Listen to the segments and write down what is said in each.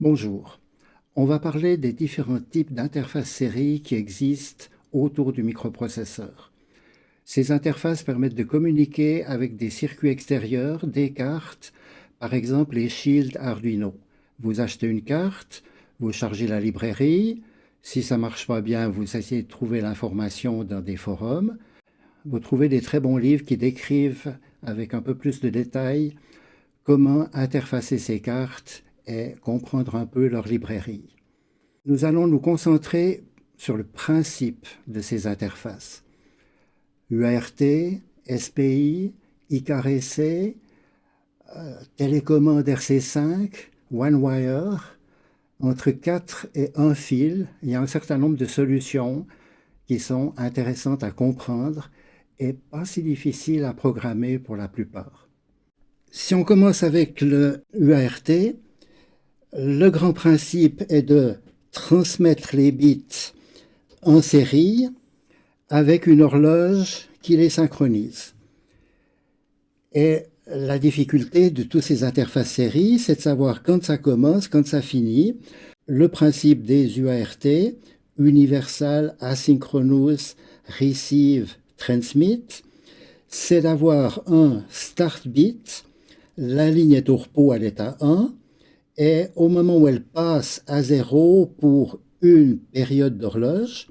Bonjour, on va parler des différents types d'interfaces série qui existent autour du microprocesseur. Ces interfaces permettent de communiquer avec des circuits extérieurs, des cartes, par exemple les shields Arduino. Vous achetez une carte, vous chargez la librairie, si ça ne marche pas bien, vous essayez de trouver l'information dans des forums. Vous trouvez des très bons livres qui décrivent avec un peu plus de détails comment interfacer ces cartes et comprendre un peu leur librairie. Nous allons nous concentrer sur le principe de ces interfaces. UART, SPI, ICAREC, télécommande RC5, OneWire, entre 4 et 1 fil, il y a un certain nombre de solutions qui sont intéressantes à comprendre et pas si difficiles à programmer pour la plupart. Si on commence avec le UART, le grand principe est de transmettre les bits en série avec une horloge qui les synchronise. Et la difficulté de toutes ces interfaces série, c'est de savoir quand ça commence, quand ça finit. Le principe des UART, Universal Asynchronous Receive Transmit, c'est d'avoir un start bit, la ligne est au repos à l'état 1, et au moment où elle passe à 0 pour une période d'horloge,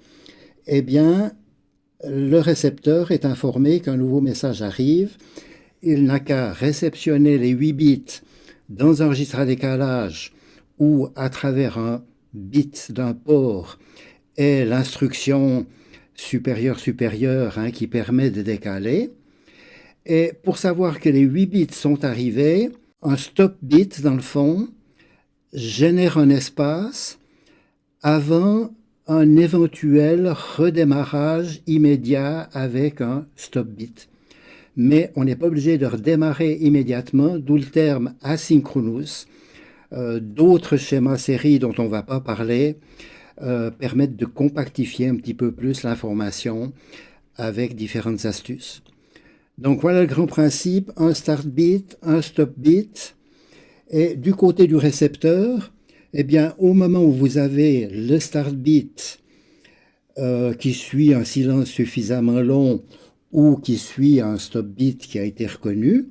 eh bien, le récepteur est informé qu'un nouveau message arrive. Il n'a qu'à réceptionner les 8 bits dans un registre à décalage ou à travers un bit d'un port et l'instruction supérieure qui permet de décaler. Et pour savoir que les 8 bits sont arrivés, un stop bit dans le fond génère un espace avant un éventuel redémarrage immédiat avec un stop bit. Mais on n'est pas obligé de redémarrer immédiatement, d'où le terme asynchronous. D'autres schémas série dont on ne va pas parler permettent de compactifier un petit peu plus l'information avec différentes astuces. Donc voilà le grand principe, un start bit, un stop bit. Et du côté du récepteur, eh bien, au moment où vous avez le start bit qui suit un silence suffisamment long ou qui suit un stop bit qui a été reconnu,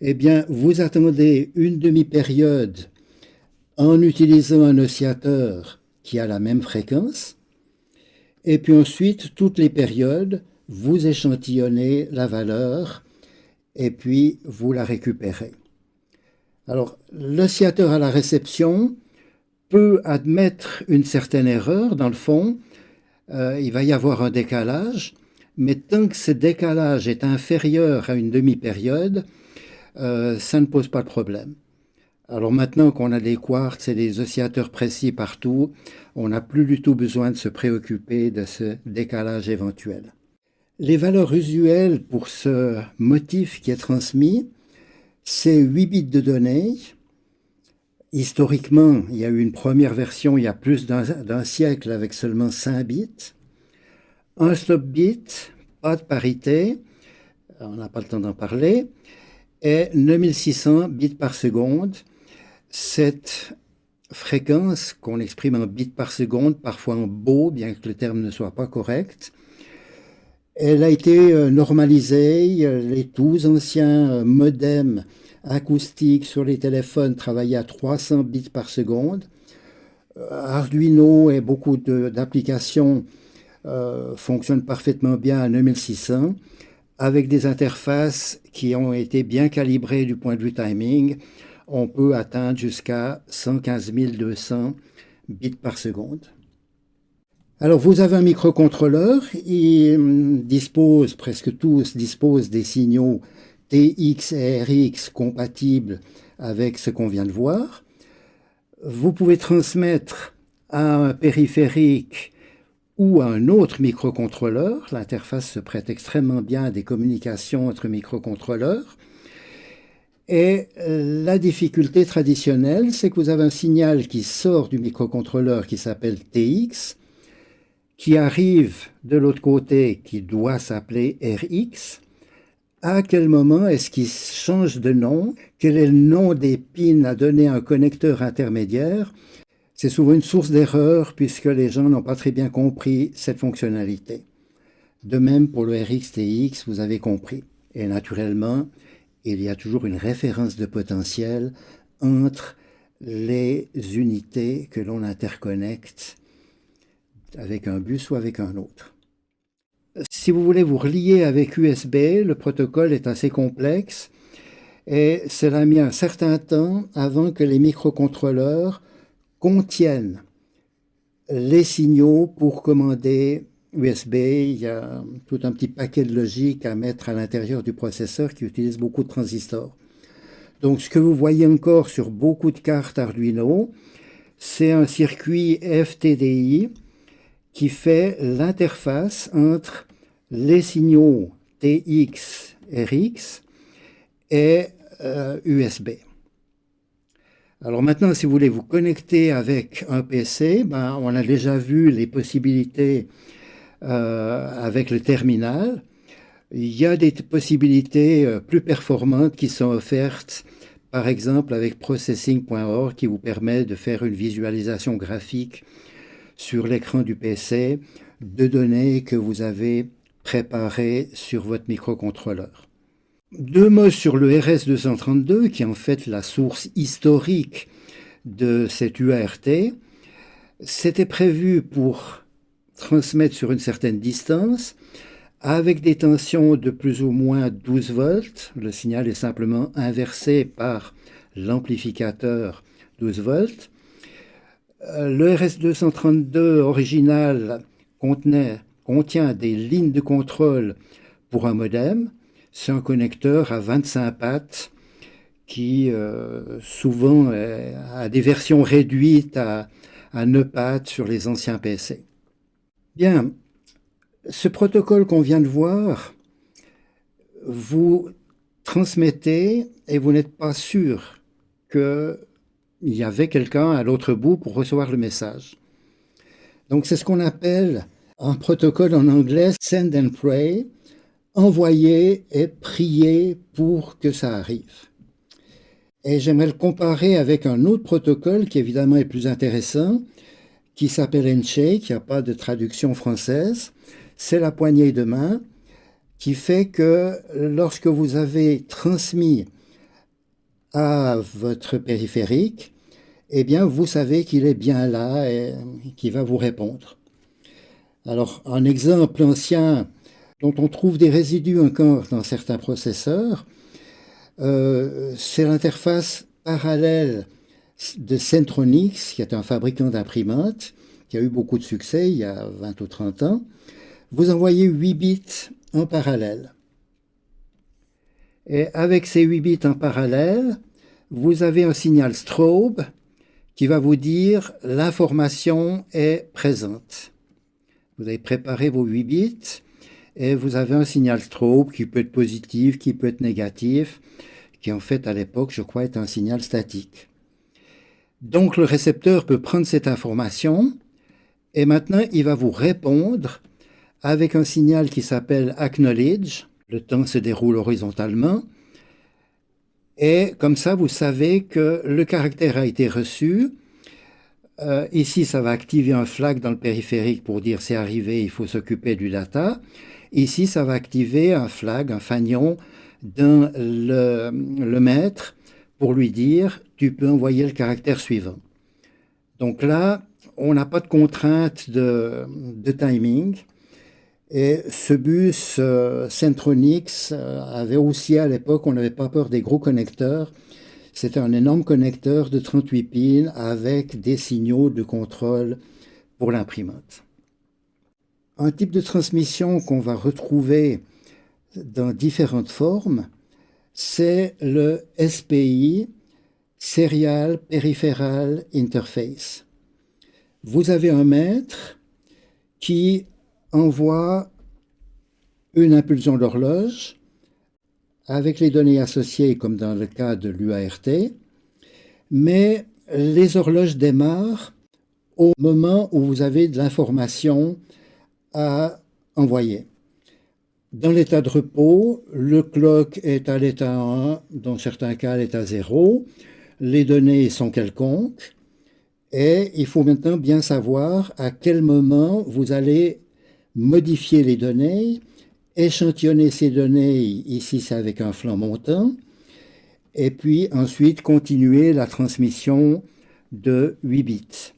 eh bien, vous attendez une demi-période en utilisant un oscillateur qui a la même fréquence. Et puis ensuite, toutes les périodes, vous échantillonnez la valeur et puis vous la récupérez. Alors, l'oscillateur à la réception peut admettre une certaine erreur. Dans le fond, il va y avoir un décalage, mais tant que ce décalage est inférieur à une demi-période, ça ne pose pas de problème. Alors maintenant qu'on a des quartz et des oscillateurs précis partout, on n'a plus du tout besoin de se préoccuper de ce décalage éventuel. Les valeurs usuelles pour ce motif qui est transmis, c'est 8 bits de données. Historiquement, il y a eu une première version il y a plus d'un siècle avec seulement 5 bits. Un stop bit, pas de parité, on n'a pas le temps d'en parler, et 9600 bits par seconde. Cette fréquence qu'on exprime en bits par seconde, parfois en beau, bien que le terme ne soit pas correct, elle a été normalisée. Les tout anciens modems acoustiques sur les téléphones travaillaient à 300 bits par seconde. Arduino et beaucoup d'applications fonctionnent parfaitement bien à 9600 avec des interfaces qui ont été bien calibrées du point de vue timing. On peut atteindre jusqu'à 115 200 bits par seconde. Alors, vous avez un microcontrôleur, presque tous disposent des signaux TX et RX compatibles avec ce qu'on vient de voir. Vous pouvez transmettre à un périphérique ou à un autre microcontrôleur. L'interface se prête extrêmement bien à des communications entre microcontrôleurs. Et la difficulté traditionnelle, c'est que vous avez un signal qui sort du microcontrôleur qui s'appelle TX, qui arrive de l'autre côté, qui doit s'appeler RX, à quel moment est-ce qu'il change de nom? Quel est le nom des pins à donner à un connecteur intermédiaire? C'est souvent une source d'erreur puisque les gens n'ont pas très bien compris cette fonctionnalité. De même pour le RX-TX, vous avez compris. Et naturellement, il y a toujours une référence de potentiel entre les unités que l'on interconnecte avec un bus ou avec un autre. Si vous voulez vous relier avec USB, le protocole est assez complexe et cela a mis un certain temps avant que les microcontrôleurs contiennent les signaux pour commander USB. Il y a tout un petit paquet de logique à mettre à l'intérieur du processeur qui utilise beaucoup de transistors. Donc ce que vous voyez encore sur beaucoup de cartes Arduino, c'est un circuit FTDI qui fait l'interface entre les signaux TX, RX et USB. Alors maintenant, si vous voulez vous connecter avec un PC, on a déjà vu les possibilités avec le terminal. Il y a des possibilités plus performantes qui sont offertes, par exemple avec processing.org, qui vous permet de faire une visualisation graphique sur l'écran du PC de données que vous avez préparées sur votre microcontrôleur. Deux mots sur le RS-232, qui est en fait la source historique de cet UART. C'était prévu pour transmettre sur une certaine distance, avec des tensions de plus ou moins 12 volts. Le signal est simplement inversé par l'amplificateur 12 volts. Le RS-232 original contient des lignes de contrôle pour un modem. C'est un connecteur à 25 pattes qui souvent a des versions réduites à 9 pattes sur les anciens PC. Bien, ce protocole qu'on vient de voir, vous transmettez et vous n'êtes pas sûr qu'il y avait quelqu'un à l'autre bout pour recevoir le message. Donc c'est ce qu'on appelle un protocole en anglais send and pray, envoyer et prier pour que ça arrive. Et j'aimerais le comparer avec un autre protocole qui évidemment est plus intéressant, qui s'appelle Handshake, qui n'a pas de traduction française. C'est la poignée de main qui fait que lorsque vous avez transmis à votre périphérique, eh bien vous savez qu'il est bien là et qu'il va vous répondre. Alors un exemple ancien dont on trouve des résidus encore dans certains processeurs, c'est l'interface parallèle de Centronix, qui est un fabricant d'imprimantes, qui a eu beaucoup de succès il y a 20 ou 30 ans. Vous envoyez 8 bits en parallèle. Et avec ces 8 bits en parallèle, vous avez un signal strobe qui va vous dire l'information est présente. Vous avez préparé vos 8 bits et vous avez un signal strobe qui peut être positif, qui peut être négatif, qui en fait à l'époque, je crois, est un signal statique. Donc le récepteur peut prendre cette information et maintenant il va vous répondre avec un signal qui s'appelle acknowledge. Le temps se déroule horizontalement et comme ça vous savez que le caractère a été reçu. Ici ça va activer un flag dans le périphérique pour dire c'est arrivé, il faut s'occuper du data. Ici ça va activer un flag, un fanion dans le maître pour lui dire tu peux envoyer le caractère suivant. Donc là, on n'a pas de contrainte de timing. Et ce bus Centronix avait aussi à l'époque, on n'avait pas peur des gros connecteurs. C'était un énorme connecteur de 38 pins avec des signaux de contrôle pour l'imprimante. Un type de transmission qu'on va retrouver dans différentes formes, c'est le SPI, Serial Peripheral Interface. Vous avez un maître qui envoie une impulsion d'horloge avec les données associées comme dans le cas de l'UART, mais les horloges démarrent au moment où vous avez de l'information à envoyer. Dans l'état de repos, le clock est à l'état 1, dans certains cas à l'état 0. Les données sont quelconques. Et il faut maintenant bien savoir à quel moment vous allez modifier les données, échantillonner ces données, ici c'est avec un flanc montant, et puis ensuite continuer la transmission de 8 bits.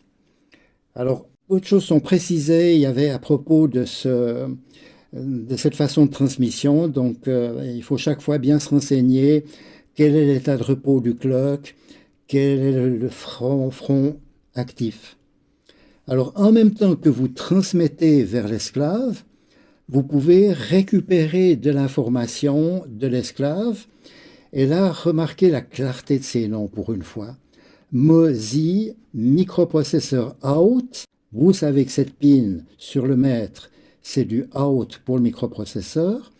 Alors, autres choses sont précisées, il y avait à propos de cette façon de transmission, donc il faut chaque fois bien se renseigner quel est l'état de repos du clock, quel est le front actif. Alors, en même temps que vous transmettez vers l'esclave, vous pouvez récupérer de l'information de l'esclave. Et là, remarquez la clarté de ces noms pour une fois. MOSI, microprocesseur out. Vous savez que cette pin sur le maître, c'est du out pour le microprocesseur.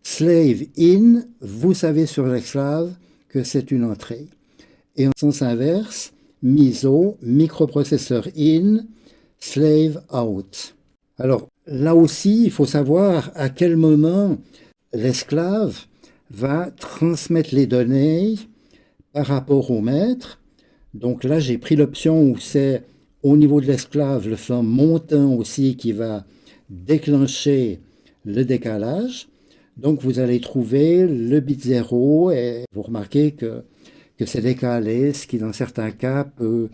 Slave in, vous savez sur l'esclave que c'est une entrée. Et en sens inverse, MISO, microprocesseur in, slave out. Alors là aussi, il faut savoir à quel moment l'esclave va transmettre les données par rapport au maître. Donc là, j'ai pris l'option où c'est au niveau de l'esclave le flanc montant aussi qui va déclencher le décalage. Donc vous allez trouver le bit 0 et vous remarquez que c'est décalé, ce qui dans certains cas peut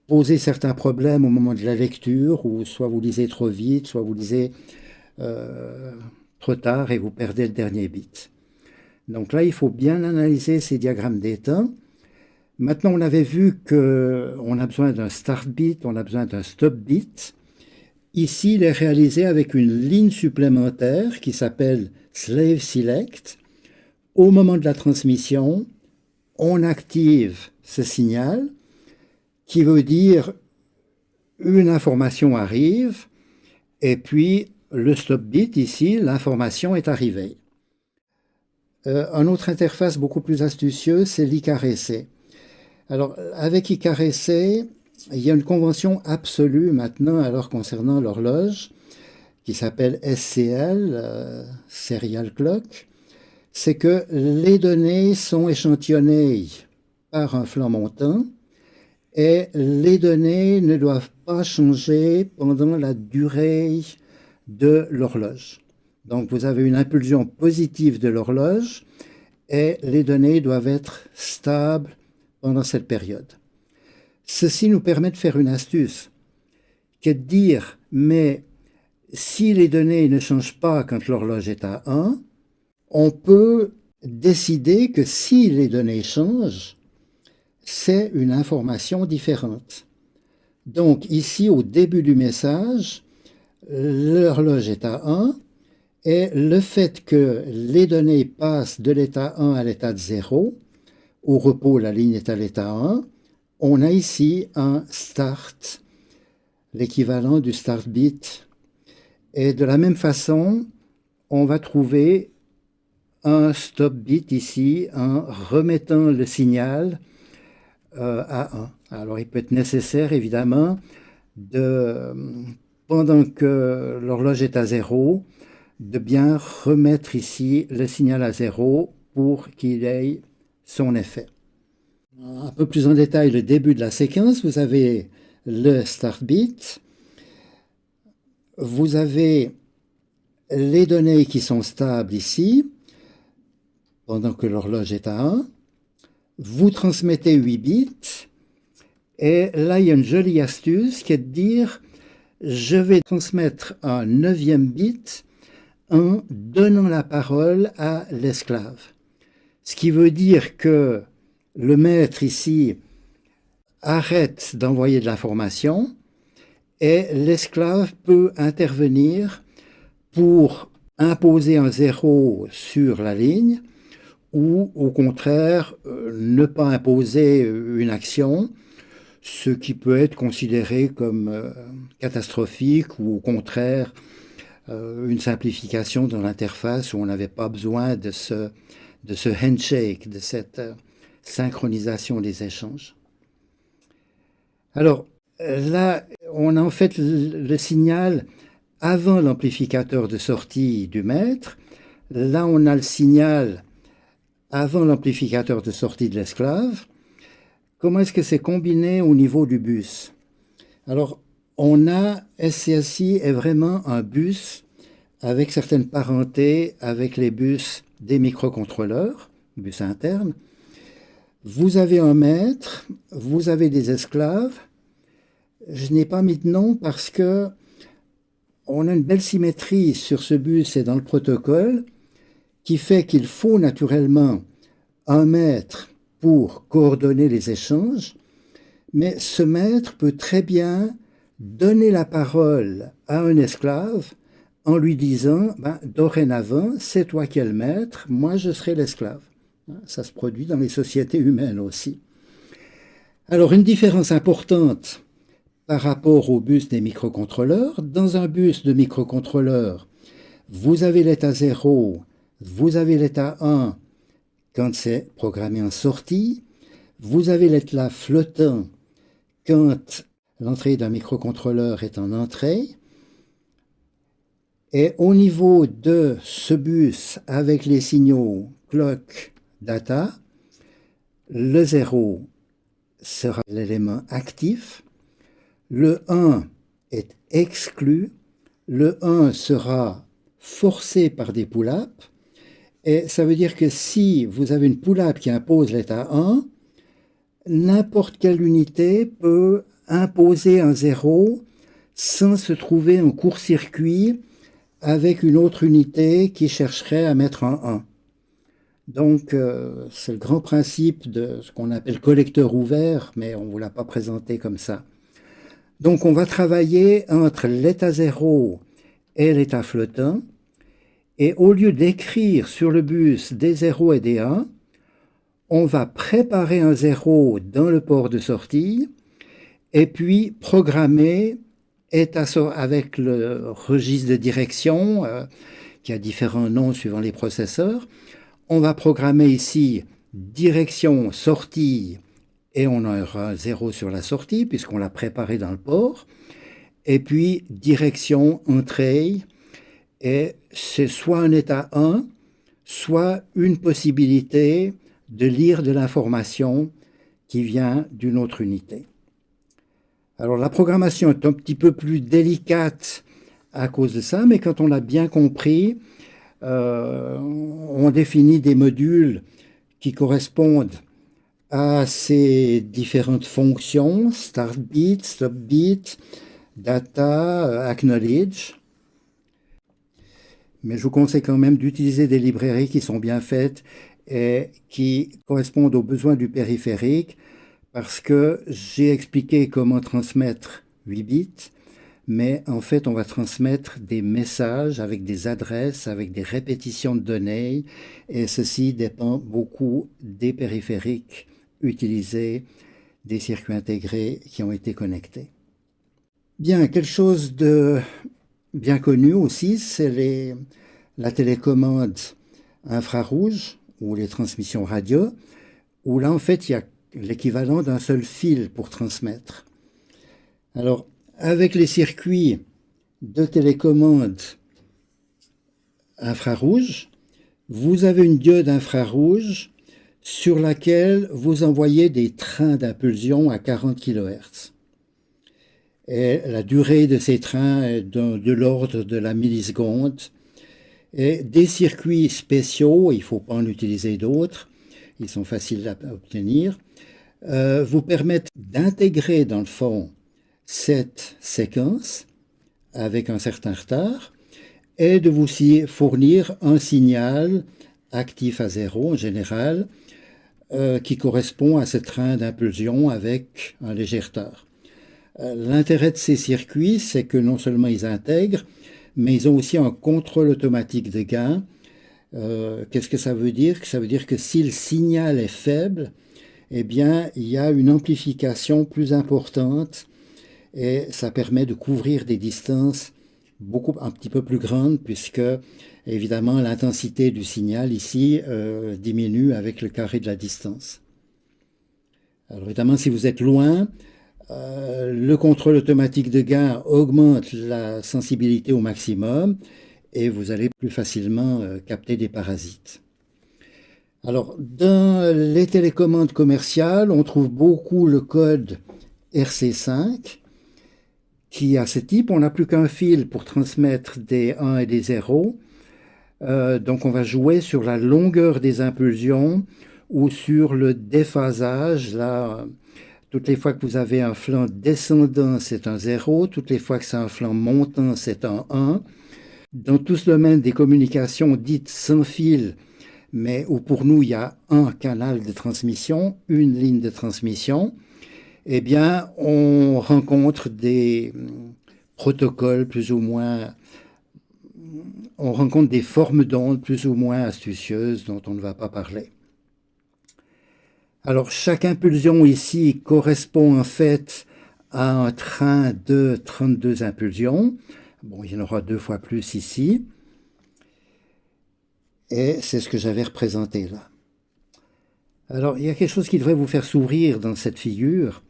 poser certains problèmes au moment de la lecture, où soit vous lisez trop vite, soit vous lisez trop tard et vous perdez le dernier bit. Donc là, il faut bien analyser ces diagrammes d'état. Maintenant, on avait vu qu'on a besoin d'un start bit, on a besoin d'un stop bit. Ici, il est réalisé avec une ligne supplémentaire qui s'appelle slave select. Au moment de la transmission, on active ce signal qui veut dire une information arrive et puis le stop bit ici, l'information est arrivée. Une autre interface beaucoup plus astucieuse, c'est l'ICRC. Alors avec ICRC, il y a une convention absolue maintenant alors concernant l'horloge qui s'appelle SCL, Serial Clock. C'est que les données sont échantillonnées par un flanc montant et les données ne doivent pas changer pendant la durée de l'horloge. Donc vous avez une impulsion positive de l'horloge et les données doivent être stables pendant cette période. Ceci nous permet de faire une astuce, qui est de dire, mais si les données ne changent pas quand l'horloge est à 1, on peut décider que si les données changent, c'est une information différente. Donc ici, au début du message, l'horloge est à 1, et le fait que les données passent de l'état 1 à l'état de 0, au repos, la ligne est à l'état 1, on a ici un start, l'équivalent du start bit. Et de la même façon, on va trouver un stop bit ici en remettant le signal à 1. Alors il peut être nécessaire évidemment pendant que l'horloge est à 0, de bien remettre ici le signal à 0 pour qu'il ait son effet. Un peu plus en détail, le début de la séquence, vous avez le start bit, vous avez les données qui sont stables ici, pendant que l'horloge est à 1, vous transmettez 8 bits, et là il y a une jolie astuce qui est de dire, je vais transmettre un 9e bit en donnant la parole à l'esclave. Ce qui veut dire que le maître ici arrête d'envoyer de l'information et l'esclave peut intervenir pour imposer un 0 sur la ligne ou au contraire ne pas imposer une action, ce qui peut être considéré comme catastrophique ou au contraire une simplification dans l'interface où on n'avait pas besoin de ce handshake, de cette synchronisation des échanges. Alors là, on a en fait le signal avant l'amplificateur de sortie du maître, Là, on a le signal avant l'amplificateur de sortie de l'esclave. Comment est-ce que c'est combiné au niveau du bus? Alors, on a, SCSI est vraiment un bus avec certaines parentés avec les bus des microcontrôleurs, bus internes. Vous avez un maître, vous avez des esclaves. Je n'ai pas mis de nom parce que on a une belle symétrie sur ce bus et dans le protocole qui fait qu'il faut naturellement un maître pour coordonner les échanges, mais ce maître peut très bien donner la parole à un esclave en lui disant ben, dorénavant, c'est toi qui es le maître, moi je serai l'esclave. Ça se produit dans les sociétés humaines aussi. Alors une différence importante par rapport au bus des microcontrôleurs, dans un bus de microcontrôleurs, vous avez l'état 0, vous avez l'état 1 quand c'est programmé en sortie, vous avez l'état flottant quand l'entrée d'un microcontrôleur est en entrée. Et au niveau de ce bus avec les signaux clock data, le 0 sera l'élément actif, le 1 est exclu, le 1 sera forcé par des pull-ups, et ça veut dire que si vous avez une pull-up qui impose l'état 1, n'importe quelle unité peut imposer un 0 sans se trouver en court-circuit avec une autre unité qui chercherait à mettre un 1. Donc, c'est le grand principe de ce qu'on appelle collecteur ouvert, mais on ne vous l'a pas présenté comme ça. Donc, on va travailler entre l'état 0 et l'état flottant, et au lieu d'écrire sur le bus des 0 et des 1, on va préparer un 0 dans le port de sortie, et puis programmer avec le registre de direction, qui a différents noms suivant les processeurs. On va programmer ici direction sortie et on aura 0 sur la sortie puisqu'on l'a préparé dans le port. Et puis direction entrée et c'est soit un état 1, soit une possibilité de lire de l'information qui vient d'une autre unité. Alors la programmation est un petit peu plus délicate à cause de ça, mais quand on l'a bien compris, on définit des modules qui correspondent à ces différentes fonctions, start bit, stop bit, data, acknowledge. Mais je vous conseille quand même d'utiliser des librairies qui sont bien faites et qui correspondent aux besoins du périphérique, parce que j'ai expliqué comment transmettre 8 bits, mais en fait on va transmettre des messages avec des adresses, avec des répétitions de données, et ceci dépend beaucoup des périphériques utilisés, des circuits intégrés qui ont été connectés. Bien, quelque chose de bien connu aussi, c'est la télécommande infrarouge ou les transmissions radio, où là en fait il y a l'équivalent d'un seul fil pour transmettre. Alors, avec les circuits de télécommande infrarouge, vous avez une diode infrarouge sur laquelle vous envoyez des trains d'impulsion à 40 kHz. Et la durée de ces trains est de l'ordre de la milliseconde. Et des circuits spéciaux, il ne faut pas en utiliser d'autres, ils sont faciles à obtenir, vous permettent d'intégrer dans le fond cette séquence avec un certain retard et de vous fournir un signal actif à 0 en général qui correspond à ce train d'impulsion avec un léger retard. L'intérêt de ces circuits, c'est que non seulement ils intègrent, mais ils ont aussi un contrôle automatique de gain. Qu'est-ce que ça veut dire? Ça veut dire que si le signal est faible, eh bien, il y a une amplification plus importante et ça permet de couvrir des distances un petit peu plus grandes puisque, évidemment, l'intensité du signal ici diminue avec le carré de la distance. Alors, évidemment, si vous êtes loin, le contrôle automatique de gain augmente la sensibilité au maximum et vous allez plus facilement capter des parasites. Alors, dans les télécommandes commerciales, on trouve beaucoup le code RC5, qui a ce type. On n'a plus qu'un fil pour transmettre des 1 et des 0. Donc on va jouer sur la longueur des impulsions ou sur le déphasage. Là, toutes les fois que vous avez un flanc descendant, c'est un 0. Toutes les fois que c'est un flanc montant, c'est un 1. Dans tout ce domaine des communications dites sans fil, mais où pour nous il y a un canal de transmission, une ligne de transmission, eh bien on rencontre des protocoles plus ou moins, on rencontre des formes d'ondes plus ou moins astucieuses dont on ne va pas parler. Alors chaque impulsion ici correspond en fait à un train de 32 impulsions. Bon, il y en aura 2 fois plus ici. Et c'est ce que j'avais représenté là. Alors, il y a quelque chose qui devrait vous faire sourire dans cette figure.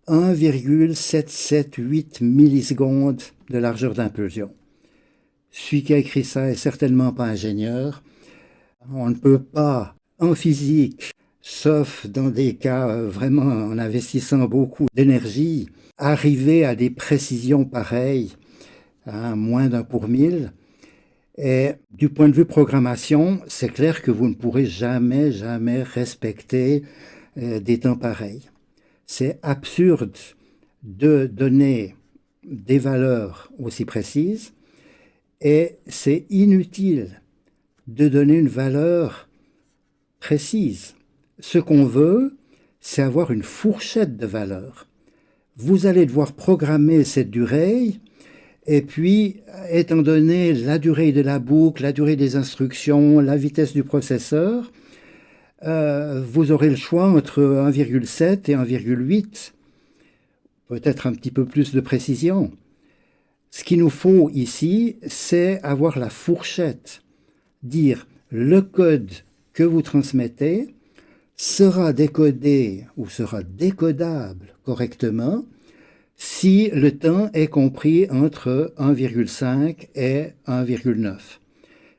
1,778 millisecondes de largeur d'impulsion. Celui qui a écrit ça est certainement pas ingénieur. On ne peut pas, en physique, sauf dans des cas vraiment en investissant beaucoup d'énergie, arriver à des précisions pareilles, à moins d'un pour mille. Et du point de vue programmation, c'est clair que vous ne pourrez jamais respecter des temps pareils. C'est absurde de donner des valeurs aussi précises et c'est inutile de donner une valeur précise. Ce qu'on veut, c'est avoir une fourchette de valeurs. Vous allez devoir programmer cette durée. Et puis, étant donné la durée de la boucle, la durée des instructions, la vitesse du processeur, vous aurez le choix entre 1,7 et 1,8, peut-être un petit peu plus de précision. Ce qu'il nous faut ici, c'est avoir la fourchette, dire le code que vous transmettez sera décodé ou sera décodable correctement si le temps est compris entre 1,5 et 1,9.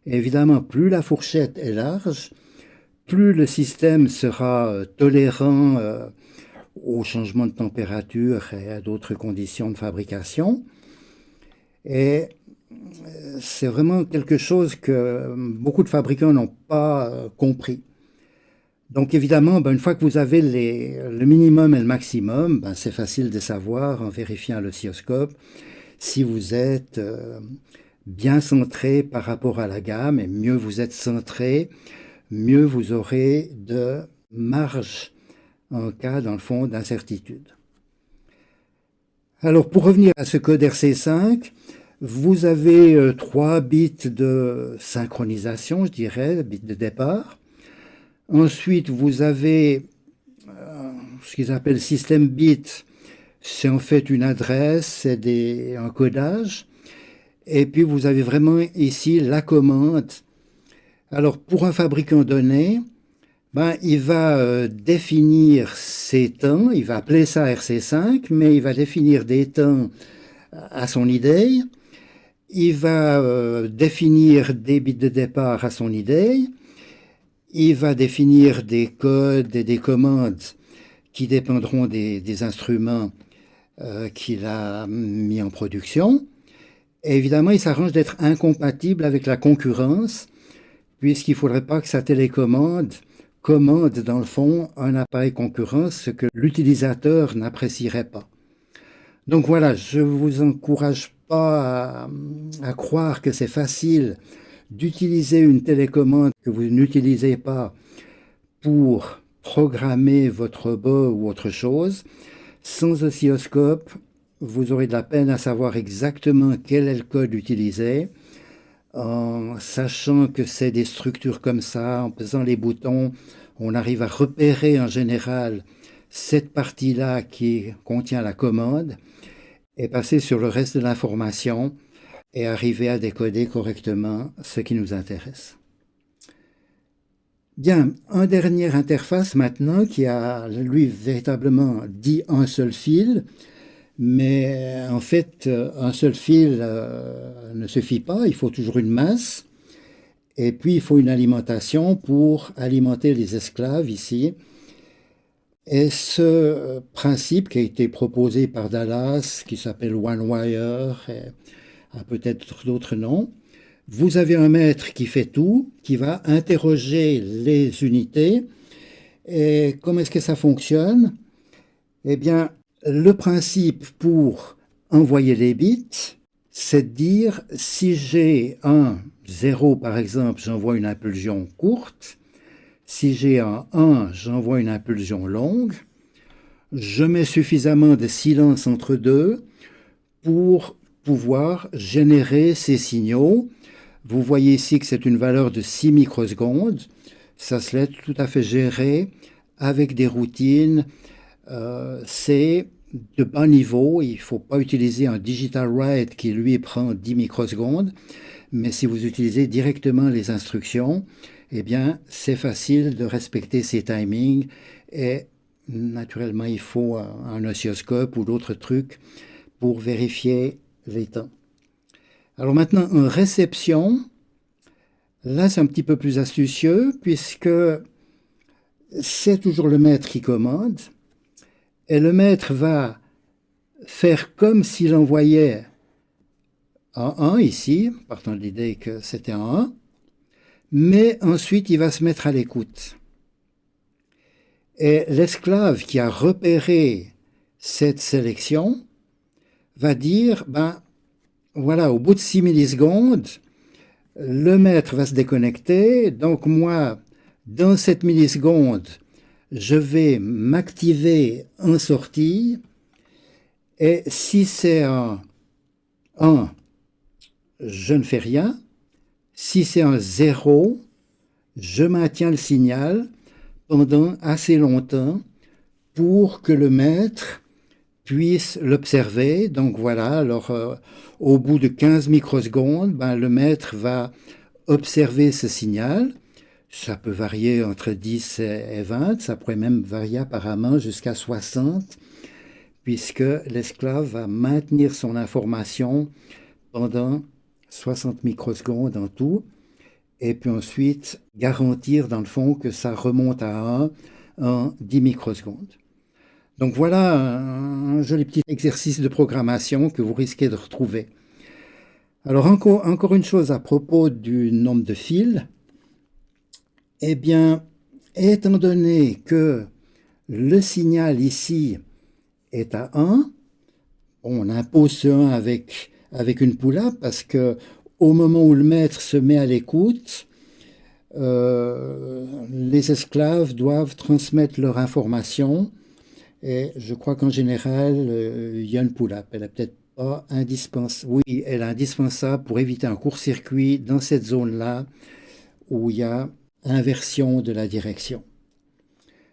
Évidemment, plus la fourchette est large, plus le système sera tolérant au changement de température et à d'autres conditions de fabrication. Et c'est vraiment quelque chose que beaucoup de fabricants n'ont pas compris. Donc évidemment, une fois que vous avez le minimum et le maximum, c'est facile de savoir en vérifiant l'oscilloscope si vous êtes bien centré par rapport à la gamme, et mieux vous êtes centré, mieux vous aurez de marge en cas, dans le fond, d'incertitude. Alors pour revenir à ce code RC5, vous avez 3 bits de synchronisation, je dirais, bits de départ. Ensuite, vous avez ce qu'ils appellent système bit. C'est en fait une adresse, c'est un codage. Et puis, vous avez vraiment ici la commande. Alors, pour un fabricant donné, il va définir ses temps. Il va appeler ça RC5, mais il va définir des temps à son idée. Il va définir des bits de départ à son idée. Il va définir des codes et des commandes qui dépendront des instruments qu'il a mis en production. Et évidemment, il s'arrange d'être incompatible avec la concurrence, puisqu'il ne faudrait pas que sa télécommande commande, dans le fond, un appareil concurrent, ce que l'utilisateur n'apprécierait pas. Donc voilà, je ne vous encourage pas à croire que c'est facile d'utiliser une télécommande que vous n'utilisez pas pour programmer votre robot ou autre chose. Sans oscilloscope, vous aurez de la peine à savoir exactement quel est le code utilisé. En sachant que c'est des structures comme ça, en pesant les boutons, on arrive à repérer en général cette partie-là qui contient la commande et passer sur le reste de l'information et arriver à décoder correctement ce qui nous intéresse. Bien, une dernière interface maintenant qui a, lui, véritablement dit un seul fil, Mais en fait, un seul fil ne suffit pas, il faut toujours une masse. Et puis, il faut une alimentation pour alimenter les esclaves ici. Et ce principe qui a été proposé par Dallas, qui s'appelle One Wire, et a peut-être d'autres noms, vous avez un maître qui fait tout, qui va interroger les unités. Et comment est-ce que ça fonctionne? Eh bien, le principe pour envoyer les bits, c'est de dire si j'ai un 0 par exemple, j'envoie une impulsion courte. Si j'ai un 1, j'envoie une impulsion longue. Je mets suffisamment de silence entre deux pour pouvoir générer ces signaux. Vous voyez ici que c'est une valeur de 6 microsecondes. Ça se laisse tout à fait gérer avec des routines. C'est de bas niveau. Il ne faut pas utiliser un digital write qui lui prend 10 microsecondes. Mais si vous utilisez directement les instructions, eh bien, c'est facile de respecter ces timings. Et naturellement, il faut un oscilloscope ou d'autres trucs pour vérifier les temps. Alors maintenant, en réception, là, c'est un petit peu plus astucieux puisque c'est toujours le maître qui commande. Et le maître va faire comme s'il envoyait un 1 ici, partant de l'idée que c'était un 1, mais ensuite il va se mettre à l'écoute. Et l'esclave qui a repéré cette sélection va dire, ben voilà, au bout de 6 millisecondes, le maître va se déconnecter, donc moi, dans cette milliseconde, je vais m'activer en sortie, et si c'est un 1, je ne fais rien. Si c'est un 0, je maintiens le signal pendant assez longtemps pour que le maître puisse l'observer. Donc voilà, alors au bout de 15 microsecondes, ben, le maître va observer ce signal. Ça peut varier entre 10 et 20, ça pourrait même varier apparemment jusqu'à 60, puisque l'esclave va maintenir son information pendant 60 microsecondes en tout, et puis ensuite garantir dans le fond que ça remonte à 1 en 10 microsecondes. Donc voilà un joli petit exercice de programmation que vous risquez de retrouver. Alors encore une chose à propos du nombre de fils. Eh bien, étant donné que le signal ici est à 1, on impose ce 1 avec une pull-up parce que au moment où le maître se met à l'écoute, les esclaves doivent transmettre leur information. Et je crois qu'en général, il y a une pull-up. Elle n'est peut-être pas indispensable. Oui, elle est indispensable pour éviter un court-circuit dans cette zone-là où il y a inversion de la direction.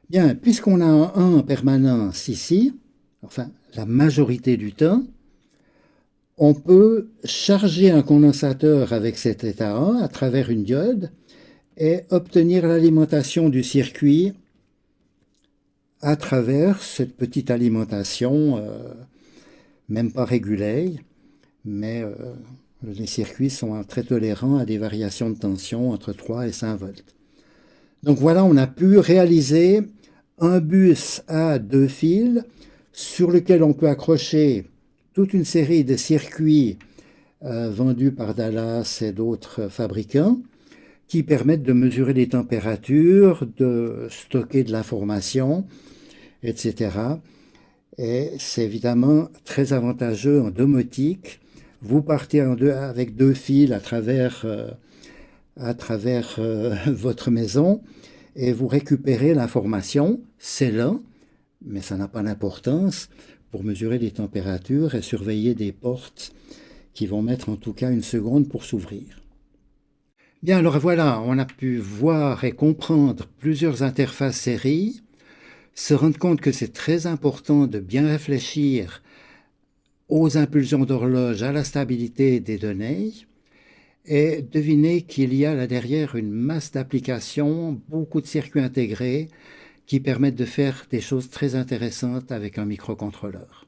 Bien, puisqu'on a un 1 en permanence ici, enfin la majorité du temps, on peut charger un condensateur avec cet état 1 à travers une diode et obtenir l'alimentation du circuit à travers cette petite alimentation, même pas régulière, mais les circuits sont très tolérants à des variations de tension entre 3 et 5 volts. Donc voilà, on a pu réaliser un bus à 2 fils sur lequel on peut accrocher toute une série de circuits vendus par Dallas et d'autres fabricants qui permettent de mesurer les températures, de stocker de l'information, etc. Et c'est évidemment très avantageux en domotique. Vous partez avec 2 fils à travers votre maison et vous récupérez l'information. C'est lent, mais ça n'a pas d'importance pour mesurer les températures et surveiller des portes qui vont mettre en tout cas 1 seconde pour s'ouvrir. Bien, alors voilà, on a pu voir et comprendre plusieurs interfaces série, se rendre compte que c'est très important de bien réfléchir aux impulsions d'horloge, à la stabilité des données, et deviner qu'il y a là derrière une masse d'applications, beaucoup de circuits intégrés qui permettent de faire des choses très intéressantes avec un microcontrôleur.